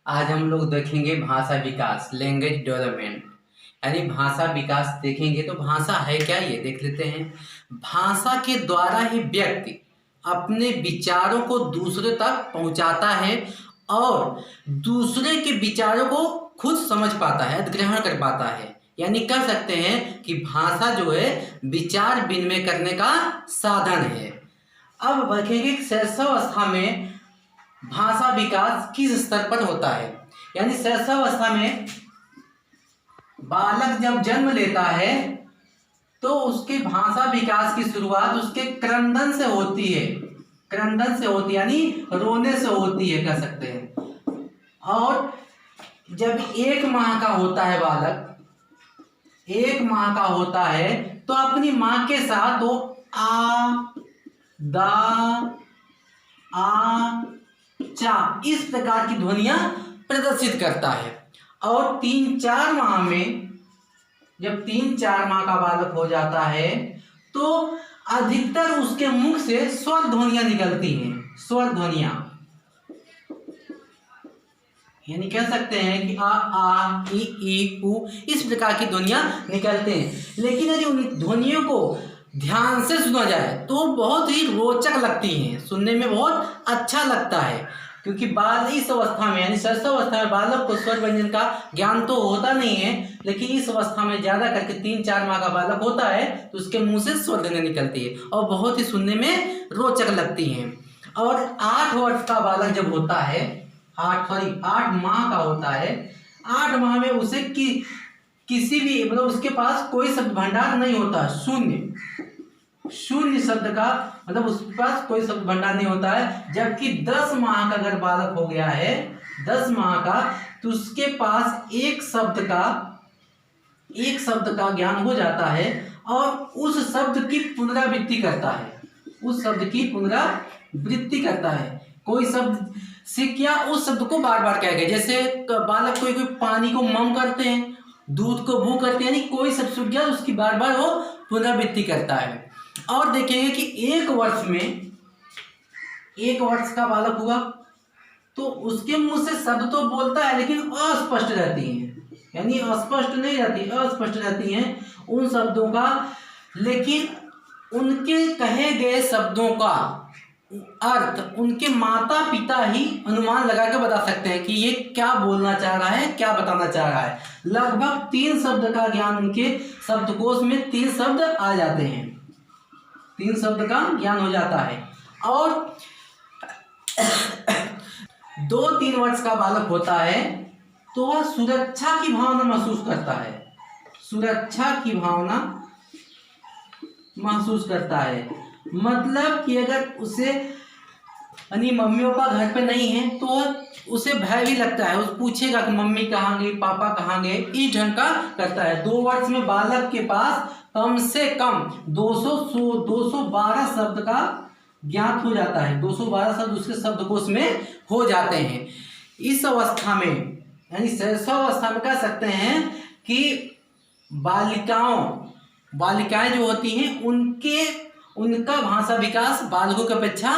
आज हम लोग देखेंगे भाषा विकास, लैंग्वेज डेवलपमेंट, यानी भाषा विकास देखेंगे। तो भाषा है क्या, ये देख लेते हैं। भाषा के द्वारा ही व्यक्ति अपने विचारों को दूसरे तक पहुंचाता है और दूसरे के विचारों को खुद समझ पाता है, ग्रहण कर पाता है। यानी कह सकते हैं कि भाषा जो है विचार विनिमय करने का साधन है। अब देखेंगे शैशवावस्था में भाषा विकास किस स्तर पर होता है। यानी शैशवावस्था में बालक जब जन्म लेता है तो उसके भाषा विकास की शुरुआत उसके क्रंदन से होती है। क्रंदन से होती है यानी रोने से होती है, कह सकते हैं। और जब 1 माह का होता है बालक, 1 माह का होता है, तो अपनी माँ के साथ वो आ, दा, आ, चा इस प्रकार की ध्वनियां प्रदर्शित करता है। और 3-4 माह में, जब 3-4 माह का बालक हो जाता है तो अधिकतर उसके मुख से स्वर ध्वनियां निकलती हैं। स्वर ध्वनियां यानी कह सकते हैं कि आ ई उ इस प्रकार की ध्वनियां निकलते हैं। लेकिन यदि उन ध्वनियों को ध्यान से सुना जाए तो बहुत ही रोचक लगती हैं, सुनने में बहुत अच्छा लगता है। क्योंकि बाल इस अवस्था में यानी शैशवावस्था में बालक को स्वर व्यंजन का ज्ञान तो होता नहीं है, लेकिन इस अवस्था में ज्यादा करके 3-4 माह का बालक होता है तो उसके मुंह से स्वर ध्वनियां निकलती है और बहुत ही सुनने में रोचक लगती हैं। और 8 वर्ष का बालक जब होता है, 8 माह का होता है, 8 माह में उसे किसी भी मतलब उसके पास कोई शब्द भंडार नहीं होता। शून्य शब्द का मतलब उसके पास कोई शब्द भंडार नहीं होता है। जबकि 10 माह का अगर बालक हो गया है, 10 माह का, तो उसके पास एक शब्द का ज्ञान हो जाता है और उस शब्द की पुनरावृत्ति करता है। उस शब्द की पुनरावृत्ति करता है। कोई शब्द सीख गया, उस शब्द को बार बार कहेगा। जैसे बालक कोई पानी को मम करते हैं, दूध को भू करते हैं, यानी कोई शब्द सीख गया उसकी बार बार वो पुनरावृत्ति करता है। और देखेंगे कि 1 वर्ष में, 1 वर्ष का बालक हुआ तो उसके मुंह से शब्द तो बोलता है लेकिन अस्पष्ट रहती हैं, यानी अस्पष्ट नहीं रहती, अस्पष्ट रहती हैं उन शब्दों का। लेकिन उनके कहे गए शब्दों का अर्थ उनके माता पिता ही अनुमान लगा के बता सकते हैं कि ये क्या बोलना चाह रहा है, क्या बताना चाह रहा है। लगभग 3 शब्द का ज्ञान उनके शब्दकोश में 3 शब्द आ जाते हैं, 3 शब्द का ज्ञान हो जाता है। और 2-3 वर्ष का बालक होता है तो वह सुरक्षा की भावना महसूस करता है। सुरक्षा की भावना महसूस करता है, मतलब कि अगर उसे यानी मम्मी पापा घर पे नहीं है तो उसे भय भी लगता है। उसे पूछेगा कि मम्मी कहाँ गई, पापा कहाँ गए, इस ढंग का करता है। 2 वर्ष में बालक के पास कम से कम 212 शब्द का ज्ञात हो जाता है। 212 शब्द उसके शब्दकोश में हो जाते हैं। इस अवस्था में यानी शैशवावस्था में कह सकते हैं कि बालिकाएं जो होती हैं उनका भाषा विकास बालकों की अपेक्षा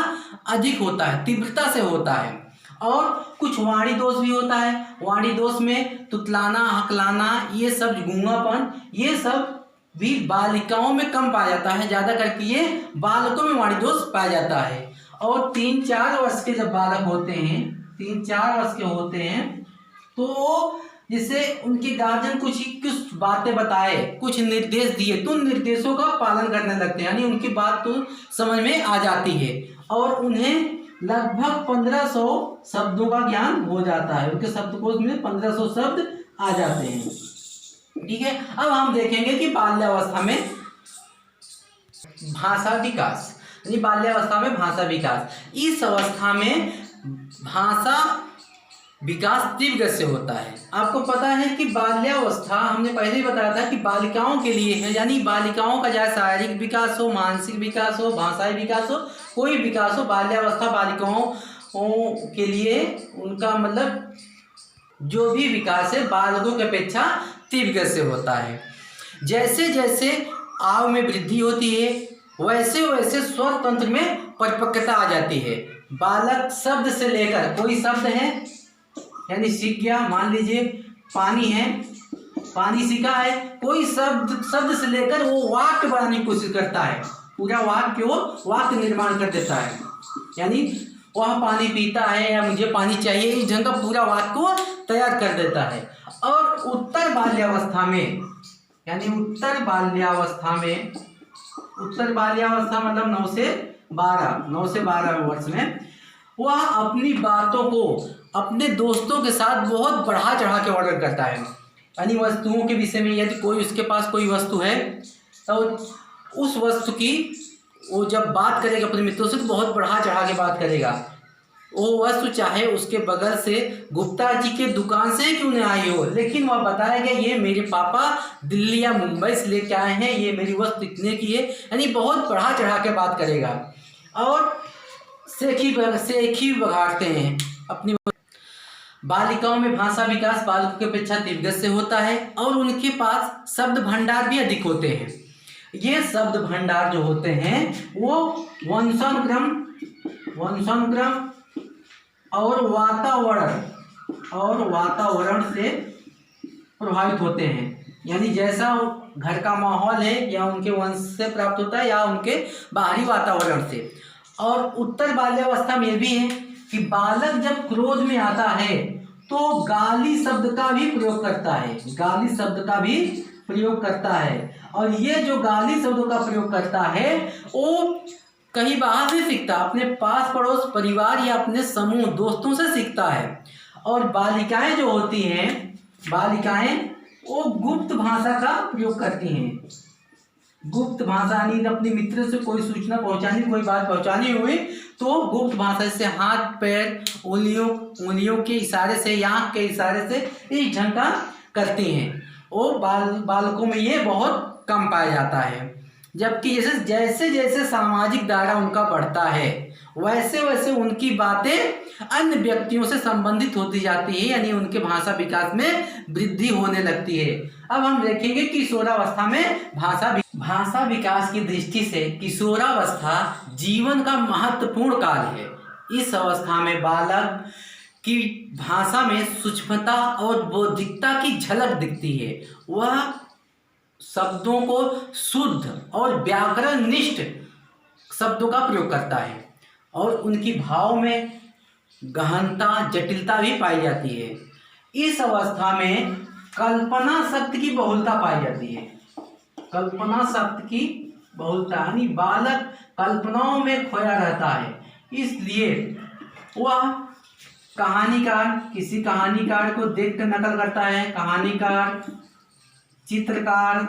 अधिक होता है, तीव्रता से होता है। और कुछ वाणी दोष भी होता है। वाणी दोष में तुतलाना, हकलाना, ये सब, गूंगापन, ये सब भी बालिकाओं में कम पाया जाता है, ज्यादा करके ये बालकों में वाणी दोष पाया जाता है। और 3-4 वर्ष के जब बालक होते हैं, 3-4 वर्ष के होते हैं, तो जिससे उनके गार्जियन कुछ बातें बताए, कुछ निर्देश दिए तो उन निर्देशों का पालन करने लगते हैं, यानी उनकी बात तो समझ में आ जाती है और उन्हें लगभग 1500 शब्दों का ज्ञान हो जाता है। उनके शब्दकोश में 1500 शब्द आ जाते हैं। ठीक है, अब हम देखेंगे कि बाल्यावस्था में भाषा विकास, यानी बाल्यावस्था में भाषा विकास। इस अवस्था में भाषा विकास तीव्र गति से होता है। आपको पता है कि बाल्यावस्था, हमने पहले ही बताया था कि बालिकाओं के लिए है, यानी बालिकाओं का चाहे शारीरिक विकास हो, मानसिक विकास हो, भाषाई विकास हो, कोई विकास हो, बाल्यावस्था बालिकाओं के लिए उनका मतलब जो भी विकास है बालकों की अपेक्षा तीव्र गति से होता है। जैसे जैसे आयु में वृद्धि होती है वैसे वैसे स्वर तंत्र में परिपक्वता आ जाती है। बालक शब्द से लेकर, कोई शब्द है यानी सीख गया। मान लीजिए पानी है, पानी सीखा है, कोई शब्द से लेकर वो वाक्य बनाने की कोशिश करता है, पूरा वाक्य वो वाक्य निर्माण कर देता है। यानी वह पानी पीता है या मुझे पानी चाहिए, इस ढंग का पूरा वाक्य को तैयार कर देता है। और उत्तर बाल्यावस्था में, यानी उत्तर बाल्यावस्था मतलब 9 से 12 वर्ष में वह अपनी बातों को अपने दोस्तों के साथ बहुत बढ़ा चढ़ा के वर्णन करता है। यानी वस्तुओं के विषय में, यदि कोई उसके पास कोई वस्तु है तो उस वस्तु की वो जब बात करेगा अपने मित्रों से तो बहुत बढ़ा चढ़ा के बात करेगा। वो वस्तु चाहे उसके बगल से गुप्ता जी के दुकान से क्यों नहीं आई हो, लेकिन वह बताएगा ये मेरे पापा दिल्ली या मुंबई से लेके आए हैं, ये मेरी वस्तु इतने की है। यानी बहुत बढ़ा चढ़ा के बात करेगा और सेखी बघाड़ते हैं अपनी। बालिकाओं में भाषा विकास बालकों की अपेक्षा तीव्र से होता है और उनके पास शब्द भंडार भी अधिक होते हैं। ये शब्द भंडार जो होते हैं वो वंशानुक्रम और वातावरण से प्रभावित होते हैं। यानी जैसा घर का माहौल है या उनके वंश से प्राप्त होता है या उनके बाहरी वातावरण से। और उत्तर बाल्यावस्था में भी है कि बालक जब क्रोध में आता है तो गाली शब्द का भी प्रयोग करता है। और ये जो गाली शब्दों का प्रयोग करता है वो कहीं बाहर से सीखता, अपने पास पड़ोस परिवार या अपने समूह दोस्तों से सीखता है। और बालिकाएं जो होती हैं, वो गुप्त भाषा का प्रयोग करती हैं। गुप्त भाषा यानी अपने मित्र से कोई सूचना पहुंचानी, कोई बात पहुंचानी हुई तो गुप्त भाषा से हाथ पैर उंगलियों के इशारे से या आँख के इशारे से इस ढंग का करती हैं। वो बालकों में ये बहुत कम पाया जाता है। जबकि जैसे जैसे सामाजिक दायरा उनका बढ़ता है वैसे वैसे उनकी बातें अन्य व्यक्तियों से संबंधित होती जाती है, यानी उनके भाषा विकास में वृद्धि होने लगती है। अब हम देखेंगे किशोरावस्था में भाषा विकास की दृष्टि से किशोरावस्था जीवन का महत्वपूर्ण काल है। इस अवस्था में बालक की भाषा में सूक्ष्मता और बौद्धिकता की झलक दिखती है। वह शब्दों को शुद्ध और व्याकरण निष्ठ शब्दों का प्रयोग करता है और उनकी भाव में गहनता जटिलता भी पाई जाती है। इस अवस्था में कल्पना शक्ति की बहुलता पाई जाती है। कल्पना शक्ति की बहुलता यानी बालक कल्पनाओं में खोया रहता है, इसलिए वह किसी कहानीकार को देखकर नकल करता है। कहानीकार, चित्रकार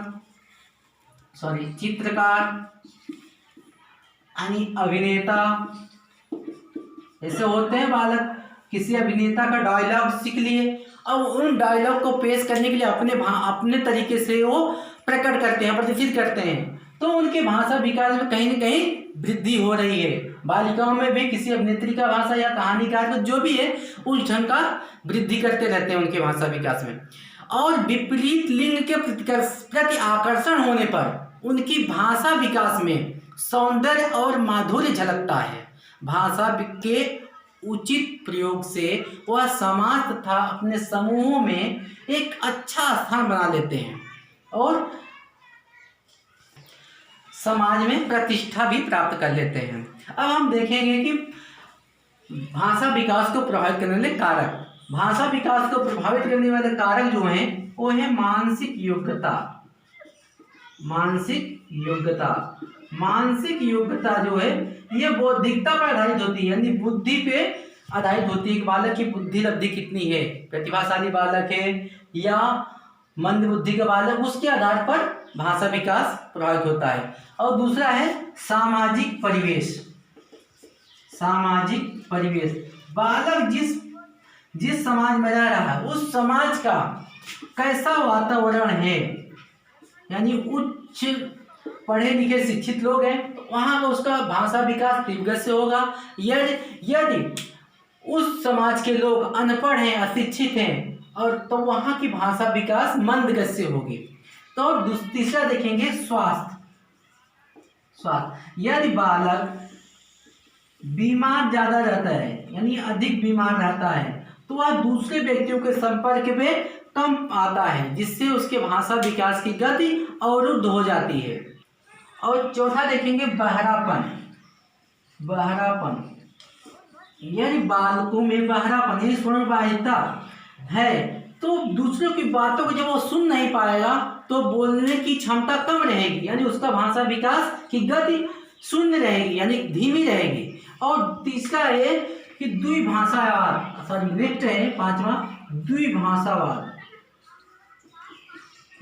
यानी अभिनेता ऐसे होते हैं। बालक किसी अभिनेता का डायलॉग सीख लिए, अब उन डायलॉग को पेश करने के लिए अपने तरीके से वो प्रकट करते हैं, प्रदर्शित करते हैं, तो उनके भाषा विकास में कहीं न कहीं वृद्धि हो रही है। बालिकाओं में भी किसी अभिनेत्री का भाषा या कहानीकार का जो भी है उस ढंग का वृद्धि करते रहते हैं उनके भाषा विकास में। और विपरीत लिंग के प्रति आकर्षण होने पर उनकी भाषा विकास में सौंदर्य और माधुर्य झलकता है। भाषा के उचित प्रयोग से वह समाज तथा अपने समूहों में एक अच्छा स्थान बना लेते हैं और समाज में प्रतिष्ठा भी प्राप्त कर लेते हैं। अब हम देखेंगे कि भाषा विकास को प्रभावित करने वाले कारक। भाषा विकास को प्रभावित करने वाले कारक जो हैं वो है मानसिक योग्यता जो है ये बौद्धिकता पर आधारित होती है, यानी बुद्धि पे आधारित होती है। बालक की बुद्धि लब्धि कितनी है, प्रतिभाशाली बालक है या मंद बुद्धि का बालक, उसके आधार पर भाषा विकास प्रभावित होता है। और दूसरा है सामाजिक परिवेश। बालक जिस समाज में रह रहा है उस समाज का कैसा वातावरण है, यानी उच्च पढ़े लिखे शिक्षित लोग हैं तो वहाँ का उसका भाषा विकास तीव्र से होगा। यदि उस समाज के लोग अनपढ़ हैं, अशिक्षित हैं और तो वहाँ की भाषा विकास मंद गति से होगी। तो तीसरा देखेंगे स्वास्थ्य। यदि बालक बीमार ज़्यादा रहता है यानी अधिक बीमार रहता है तो वह दूसरे व्यक्तियों के संपर्क में कम आता है, जिससे उसके भाषा विकास की गति अवरुद्ध हो जाती है। और चौथा देखेंगे बहरापन। बहरापन यानी बालकों में बहरापन यानी सुनवाहिता है, तो दूसरों की बातों को जब वो सुन नहीं पाएगा तो बोलने की क्षमता कम रहेगी, यानी उसका भाषा विकास की गति शून्य रहेगी, यानी धीमी रहेगी। और तीसरा है कि द्विभाषावाद, सॉरी नेक्स्ट है पांचवा द्विभाषावाद।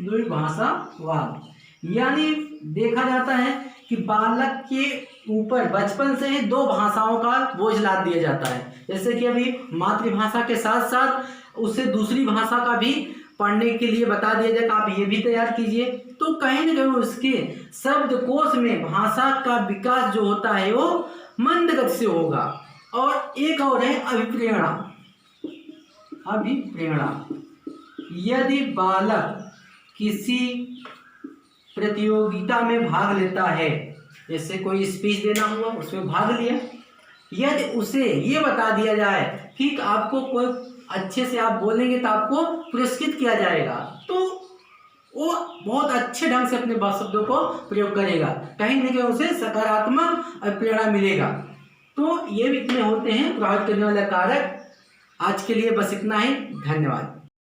द्विभाषावाद यानी देखा जाता है कि बालक के ऊपर बचपन से ही दो भाषाओं का बोझ लाद दिया जाता है, जैसे कि अभी मातृभाषा के साथ साथ उसे दूसरी भाषा का भी पढ़ने के लिए बता दिया जाएगा, आप ये भी तैयार कीजिए। तो कहीं न कहीं उसके शब्दकोश में भाषा का विकास जो होता है वो मंद गति से होगा। और एक और है अभिप्रेरणा। अभिप्रेरणा यदि बालक किसी प्रतियोगिता में भाग लेता है, जैसे कोई स्पीच देना हुआ उसमें भाग लिया, यदि उसे ये बता दिया जाए कि आपको कोई अच्छे से आप बोलेंगे तो आपको पुरस्कृत किया जाएगा, तो वो बहुत अच्छे ढंग से अपने शब्दों को प्रयोग करेगा, कहीं न कहीं उसे सकारात्मक प्रेरणा मिलेगा। तो ये भी इतने होते हैं प्रभावित करने वाले कारक। आज के लिए बस इतना ही, धन्यवाद।